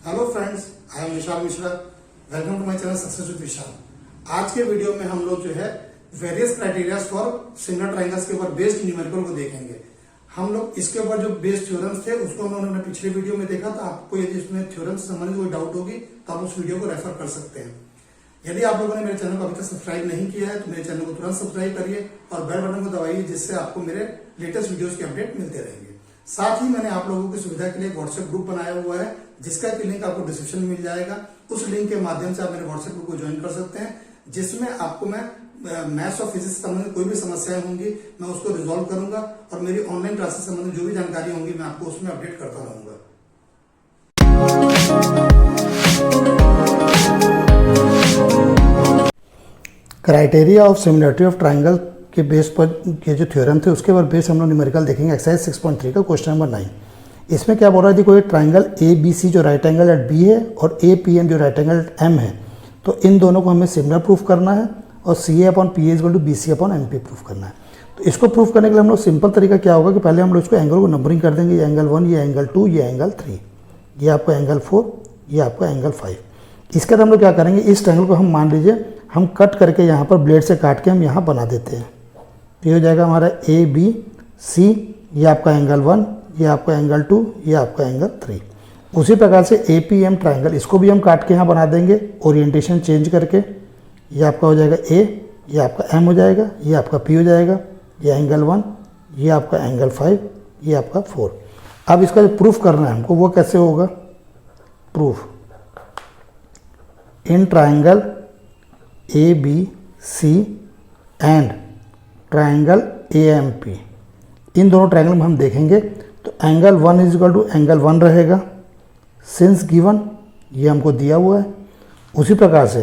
Hello friends, I am Vishal Mishra. Welcome to my channel success with Vishal. आज के वीडियो में हम लोग जो है various criteria for similar triangles के ऊपर बेस्ड न्यूमेरिकल को देखेंगे। हम लोग इसके ऊपर जो बेस्ड थ्योरम्स थे उसको हमने पिछले वीडियो में देखा था। आपको यदि इसमें थ्योरम से संबंधित कोई डाउट होगी तो आप उस वीडियो को रेफर कर सकते हैं। यदि आप लोगों ने मेरे चैनल को अभी तक सब्सक्राइब नहीं किया है तो मेरे चैनल को तुरंत सब्सक्राइब करिए और बेल बटन को दबाइए, जिससे आपको मेरे लेटेस्ट वीडियोस के अपडेट मिलते रहेंगे। साथ ही मैंने आप लोगों की सुविधा के लिए व्हाट्सएप ग्रुप बनाया हुआ है, जिसका की लिंक आपको डिस्क्रिप्शन में मिल जाएगा। उस लिंक के माध्यम से आप मेरे व्हाट्सएप ग्रुप को ज्वाइन कर सकते हैं, जिसमें आपको मैं मैथ्स और फिजिक्स से संबंधित कोई भी समस्याएं होंगी मैं उसको रिजॉल्व करूंगा और मेरी ऑनलाइन क्लासेस से संबंधित जो भी जानकारी होंगी मैं आपको उसमें अपडेट करता रहूंगा। Criteria of similarity of triangle के बेस पर ये जो थ्योरम थे उसके ऊपर बेस हम लोग न्यूमेरिकल देखेंगे। एक्सरसाइज 6.3 का क्वेश्चन नंबर 9। इसमें क्या बोल रहा है, देखो ये ट्राइंगल ए बी सी जो राइट एंगल एट बी है और ए पी एम जो राइट एंगल एट एम है, तो इन दोनों को हमें सिमिलर प्रूफ करना है और C A upon P A equal to B C upon M P proof करना है। तो इसको प्रूफ करने के लिए हम लोग सिंपल तरीका क्या होगा कि पहले हम लोग इसको एंगल को नंबरिंग कर देंगे। ये एंगल 1, ये एंगल 2, ये एंगल 3, ये आपका एंगल 4, ये आपका एंगल 5। इसके बाद हम लोग क्या करेंगे, इस ट्रायंगल को हम मान लीजिए हम कट करके यहाँ पर ब्लेड से काट के हम यहाँ बना देते हैं। तो ये हो जाएगा हमारा ए बी सी, ये आपका एंगल 1, ये आपका एंगल 2, ये आपका एंगल 3। उसी प्रकार से ए पी एम ट्राइंगल, इसको भी हम काट के यहाँ बना देंगे ओरिएंटेशन चेंज करके। ये आपका हो जाएगा ए, ये आपका एम हो जाएगा, ये आपका पी हो जाएगा, ये एंगल 1, ये आपका एंगल 5, ये आपका 4। अब इसका जो प्रूफ करना है हमको वो कैसे होगा, proof in triangle A B C and triangle A M P, इन दोनों ट्राइंगल में हम देखेंगे तो angle 1 is equal to angle 1 रहेगा सिंस गिवन, ये हमको दिया हुआ है। उसी प्रकार से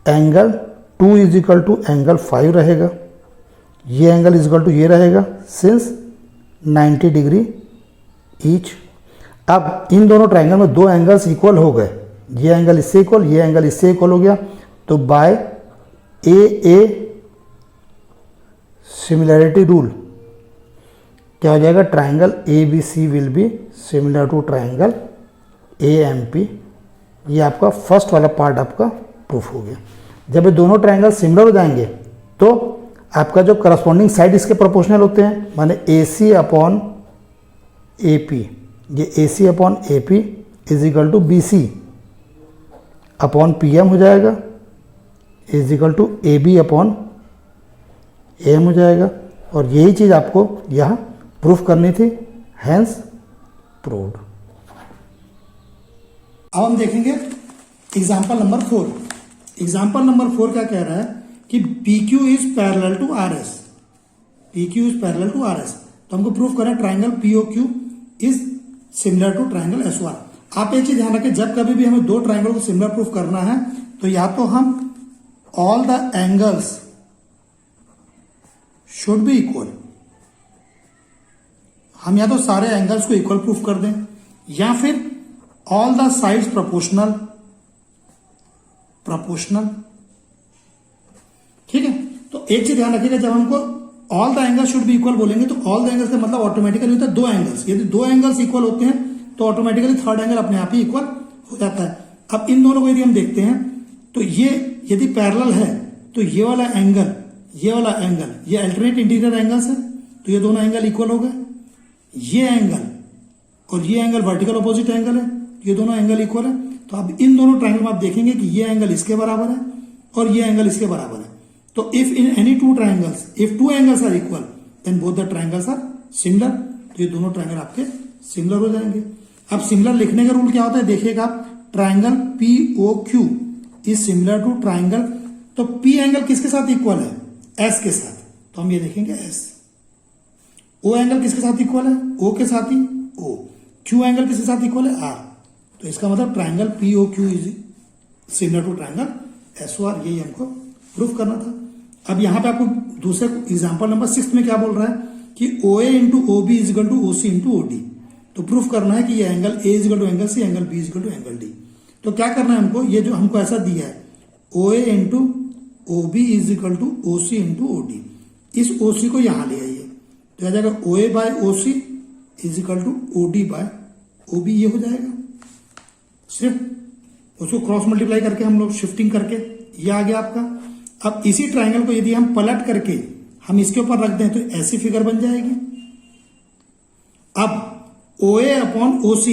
angle 2 is equal to angle 5 रहेगा, ये एंगल इज इक्वल टू ये रहेगा सिंस 90 डिग्री ईच। अब इन दोनों ट्राइंगल में दो एंगल्स इक्वल हो गए, ये एंगल इससे इक्वल, ये एंगल इससे इक्वल हो गया, तो बाय ए सिमिलैरिटी रूल क्या हो जाएगा, triangle A B C will be similar to triangle A M P. ये आपका फर्स्ट वाला पार्ट आपका प्रूफ हो गया। जब ये दोनों ट्राइंगल सिमिलर हो जाएंगे तो आपका जो करस्पॉन्डिंग साइड इसके प्रोपोर्शनल होते हैं, माने ए सी अपॉन ए पी, ये A C upon A P is equal to B C upon P M हो जाएगा, is equal to A B upon M हो जाएगा। और यही चीज़ आपको यहाँ प्रूफ करनी थी, हैंस प्रूव्ड। अब हम देखेंगे एग्जाम्पल नंबर 4। एग्जाम्पल नंबर 4 क्या कह रहा है कि PQ is parallel to RS, PQ is parallel to RS। तो हमको प्रूफ करें triangle POQ is similar to triangle S1। आप एक चीज ध्यान रखें, जब कभी भी हमें दो ट्राइंगल को सिमिलर प्रूफ करना है तो या तो हम all the angles should be equal, हम या तो सारे एंगल्स को इक्वल प्रूफ कर दें, या फिर ऑल द साइड्स प्रोपोर्शनल, ठीक है। तो एक चीज ध्यान रखिएगा, जब हमको all the angles should be equal बोलेंगे तो ऑल द एंगल्स का मतलब ऑटोमेटिकली होता है दो एंगल्स। यदि दो एंगल्स इक्वल होते हैं तो ऑटोमेटिकली थर्ड एंगल अपने आप ही इक्वल हो जाता है। अब इन दोनों को यदि हम देखते हैं तो ये यदि पैरेलल है तो ये वाला एंगल, ये वाला एंगल, ये अल्टरनेट इंटीरियर एंगल्स है, तो ये दोनों एंगल इक्वल हो गए। ये एंगल और ये एंगल वर्टिकल अपोजिट एंगल है, ये दोनों एंगल इक्वल है। तो अब इन दोनों ट्राइंगल में आप देखेंगे कि ये एंगल इसके बराबर है और ये एंगल इसके बराबर है। तो if in any two triangles, if two angles are equal then both the triangles are similar. तो ये दोनों ट्राइंगल आपके सिमिलर हो जाएंगे। अब सिमिलर लिखने का रूल क्या होता है, देखिएगा आप, triangle POQ is similar to triangle, तो P एंगल किसके साथ इक्वल है, S के साथ, तो हम ये देखेंगे S। O एंगल किसके साथ इक्वल है, O के साथ ही O। Q एंगल किसके साथ इक्वल है, R। तो इसका मतलब triangle POQ is similar to triangle SOR, यही हमको प्रूफ करना था। अब यहां पे आपको दूसरे एग्जांपल नंबर 6 में क्या बोल रहा है कि OA into OB is equal to OC into OD। तो प्रूफ करना है कि ये angle A is equal to angle C, angle B is equal to angle D। तो क्या करना है हमको, ये जो हमको ऐसा दिया है OA into OB is equal to OC into OD, इस OC को यहां ले आइए तो आ जाएगा OA by OC is equal to OD by OB, ये हो जाएगा। सिर्फ उसको क्रॉस मल्टीप्लाई करके हम लोग शिफ्टिंग करके ये आ गया आपका। अब इसी ट्राइंगल को यदि हम पलट करके हम इसके ऊपर रख दें तो ऐसी फिगर बन जाएगी। अब OA upon OC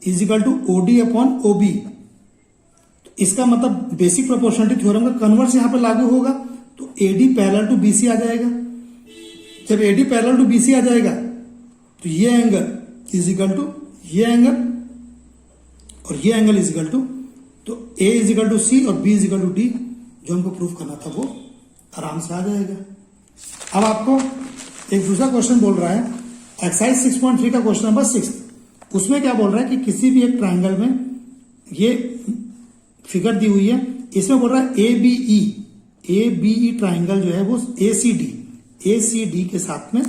is equal to OD upon OB, तो इसका मतलब बेसिक प्रोपोर्शनलिटी थ्योरम का कन्वर्स यहां पर लागू होगा, तो AD पैरेलल टू BC आ जाएगा। जब AD पैरेलल टू BC आ जाएगा तो ये एंगल इज इक्वल टू ये एंगल और ये एंगल इज इक्वल टू, तो A is equal to C और B is equal to D, जो हमको प्रूफ करना था वो आराम से आ जाएगा। अब आपको एक दूसरा क्वेश्चन बोल रहा है, एक्सरसाइज 6.3 का क्वेश्चन नंबर 6, उसमें क्या बोल रहा है कि किसी भी एक ट्राइंगल में ये फिगर दी हुई है, इसमें बोल रहा है ABE ट्राइंगल जो है वो ACD के साथ में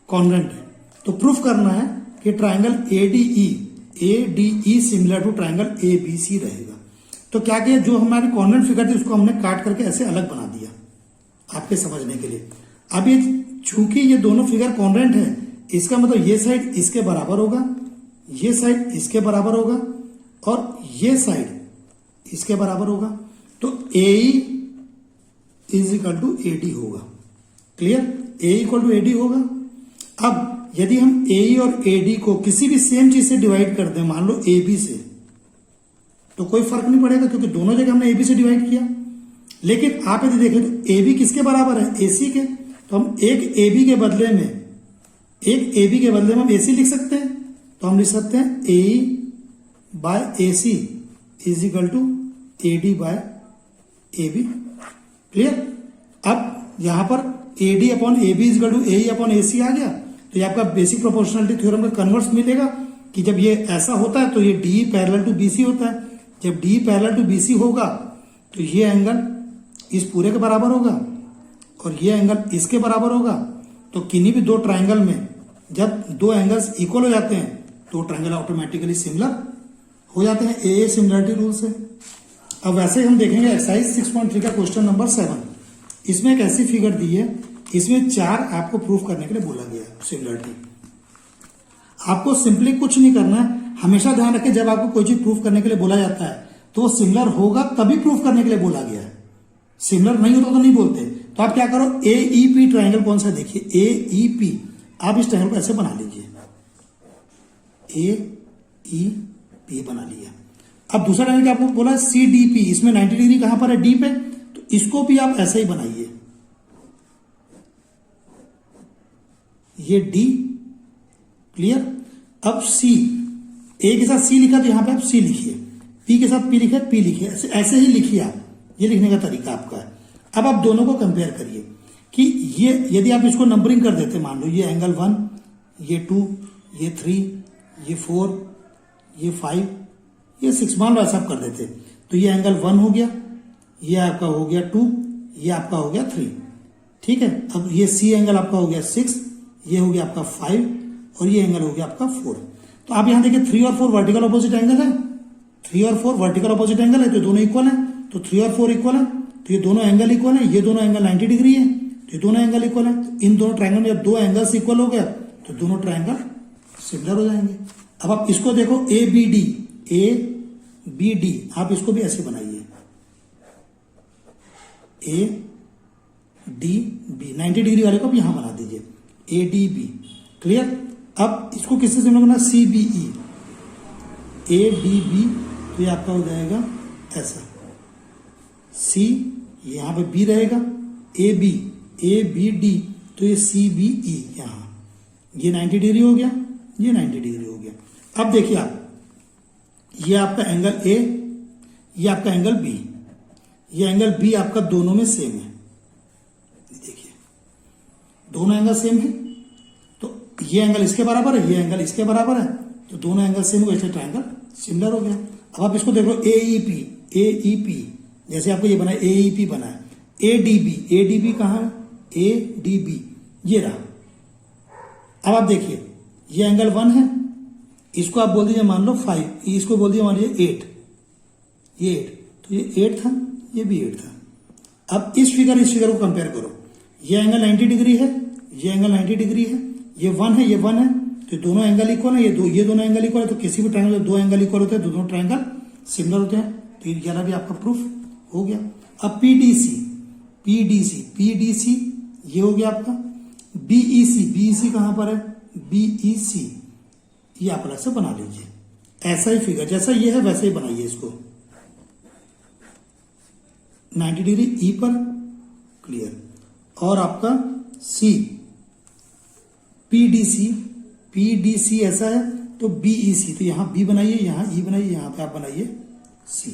कॉन्ग्रुएंट है। तो प्रूफ करना है कि triangle ADE similar to triangle ABC रहेगा। तो क्या किया, जो हमारी कॉन्ग्रुएंट फिगर थी उसको हमने काट करके ऐसे अलग बना दिया आपके समझने के लिए। अब ये चूंकि ये दोनों फिगर कॉन्ग्रुएंट है, इसका मतलब ये साइड इसके बराबर होगा, ये साइड इसके बराबर होगा और ये साइड इसके बराबर होगा, तो AE is equal to AD होगा। Clear, AE equal to AD होगा। अब यदि हम AE और AD को किसी भी सेम चीज से डिवाइड कर दें, मान लो AB से, तो कोई फर्क नहीं पड़ेगा क्योंकि दोनों जगह हमने AB से डिवाइड किया। लेकिन आप यदि देखें तो AB किसके बराबर है, AC के, तो हम एक AB के बदले में हम AC लिख सकते हैं, तो हम लिख सकते हैं AE by AC is equal to AD by AB। Clear. अब यहां पर AD upon AB is equal to AE upon AC आ गया, तो ये आपका बेसिक प्रोपोर्शनलिटी थ्योरम का कन्वर्स मिलेगा कि जब ये ऐसा होता है तो ये DE पैरेलल टू BC होता है। जब DE पैरेलल टू BC होगा तो ये एंगल इस पूरे के बराबर होगा और ये एंगल इसके बराबर होगा। तो किन्हीं भी दो ट्राइंगल में जब दो एंगल्स इक्वल हो जाते हैं तो ट्राइंगल ऑटोमेटिकली सिमिलर हो जाते हैं, AA सिमिलरिटी रूल से। अब वैसे हम देखेंगे एक्सरसाइज 6.3 का क्वेश्चन नंबर 7, इसमें एक ऐसी फिगर दी है, इसमें 4 आपको प्रूफ करने के लिए बोला गया है सिमिलरिटी। आपको सिंपली कुछ नहीं करना है, हमेशा ध्यान रखें जब आपको कोई चीज प्रूफ करने के लिए बोला जाता है तो वो सिमिलर होगा तभी प्रूफ करने के लिए बोला गया है, सिमिलर नहीं होता तो नहीं बोलते। तो आप क्या करो, AEP ट्राइंगल कौन सा देखिए, AEP, आप इस ट्राइंगल को ऐसे बना लीजिए, AEP बना लिया। अब दूसरा ट्राइंगल आपको बोला CDP, इसमें 90 डिग्री कहां पर है, D पे, तो इसको भी आप ऐसे ही बनाइए, ये D। क्लियर। अब C, A के साथ C लिखा तो यहां पे आप C लिखिए, P के साथ P लिखे, P लिखिए, ऐसे ही लिखिए आप, ये लिखने का तरीका आपका है। अब आप दोनों को कंपेयर करिए कि ये यदि आप इसको नंबरिंग कर देते, मान लो ये एंगल 1, ये 2, ये 3, ये 4, ये 5, ये 6, मान लो ऐसा आप कर देते, तो ये एंगल 1 हो गया, ये आपका हो गया 2, ये आपका हो गया 3। ठीक है। अब ये C एंगल आपका हो गया 6, ये हो गया आपका 5 और ये एंगल हो गया आपका 4। तो आप यहां देखिए 3 और 4 वर्टिकल अपोजिट एंगल है, 3 और 4 वर्टिकल अपोजिट एंगल है, तो दोनों इक्वल है, तो 3 और 4 इक्वल है, तो ये दोनों एंगल इक्वल है, ये दोनों एंगल 90 डिग्री है, तो ये दोनों एंगल इक्वल है। तो इन दोनों ट्राइंगल में जब दो एंगल्स इक्वल हो गया तो दोनों ट्राइंगल सिमिलर हो जाएंगे। अब आप इसको देखो ABD, आप इसको भी ऐसे बनाइए, ADB, 90 डिग्री वाले को भी यहां बना दीजिए, ADB। क्लियर। अब इसको किससे सिमिलर करना, CBE, ADB, तो ये आपका हो जाएगा ऐसा, C यहां पे B रहेगा, ABD, तो ये CBE, यहां ये 90 डिग्री हो गया, ये 90 डिग्री हो गया। अब देखिए आप, ये आपका एंगल A, ये आपका एंगल B, ये एंगल B आपका दोनों में सेम है, देखिए दोनों एंगल सेम है, तो ये एंगल इसके बराबर है, ये एंगल इसके बराबर है, तो दोनों एंगल सेम हो गए, इसलिए ट्राइंगल सिमिलर हो गया। अब आप इसको देख लो AEP, जैसे आपको ये बना है AEP बना है, ADB कहां है, ADB ये रहा। अब आप देखिए ये एंगल 1 है, इसको आप बोल दीजिए मान लो 5, इसको बोल दीजिए मान लीजिए 8, ये 8, तो ये 8 था, ये भी 8 था। अब इस फिगर को कंपेयर करो, ये एंगल 90 डिग्री है, ये एंगल 90 डिग्री है, ये 1 है, ये 1 है, तो दोनों एंगल इक्वल है, ये दोनों एंगल इक्वल है, तो किसी भी ट्रायंगल में दो एंगल इक्वल होते हैं, दोनों ट्रायंगल सिमिलर होते हैं। तो ये वाला भी आपका प्रूफ हो गया। अब पीडीसी ये हो गया आपका। बीईसी कहां पर है, बीईसी ये आप अलग से बना लीजिए। ऐसा ही फिगर जैसा ये है वैसे ही बनाइए इसको 90 डिग्री ई पर, क्लियर। और आपका सी पीडीसी ऐसा है तो बीईसी, तो यहां बी बनाइए, यहां ई बनाइए, यहां पे आप बनाइए सी,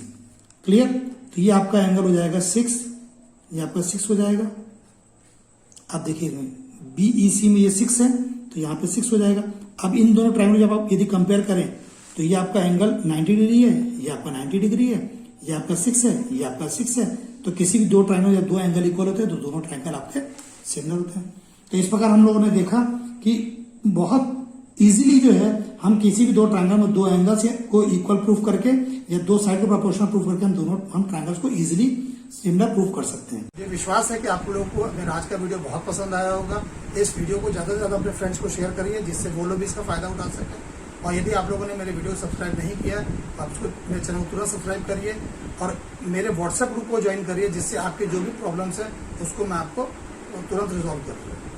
क्लियर। तो ये आपका एंगल हो जाएगा 6, ये आपका 6 हो जाएगा। आप देखिए बीईसी में ये 6 है तो यहाँ पे 6 हो जाएगा। अब इन दोनों ट्रायंगल जब आप यदि कंपेयर करें तो ये आपका एंगल 90 डिग्री है, ये आपका 90 डिग्री है, ये आपका 6 है, ये आपका 6 है। तो किसी भी दो ट्रायंगल या दो एंगल इक्वल होते हैं तो दोनों ट्रायंगल आपके सिमिलर होते हैं। तो इस प्रकार हम लोगों ने देखा कि बहुत इजीली जो है हम किसी भी दो ट्रायंगल में दो एंगल्स को इक्वल प्रूफ करके या दो साइड को प्रोपोर्शनल प्रूफ करके हम ट्रायंगल्स को इजीली सिमिलर प्रूफ कर सकते हैं। मुझे विश्वास है कि आप लोगों को मेरा आज का वीडियो बहुत पसंद आया होगा। इस वीडियो को ज्यादा से ज्यादा अपने फ्रेंड्स को शेयर करिए जिससे वो लोग भी इसका फायदा उठा सकें। और यदि आप लोगों ने मेरे वीडियो सब्सक्राइब नहीं किया है तो आप उसको मेरे चैनल को तुरंत सब्सक्राइब करिए और मेरे व्हाट्सएप ग्रुप को ज्वाइन करिए जिससे आपके जो भी प्रॉब्लम्स हैं उसको मैं आपको तुरंत रिजॉल्व कर दूँ।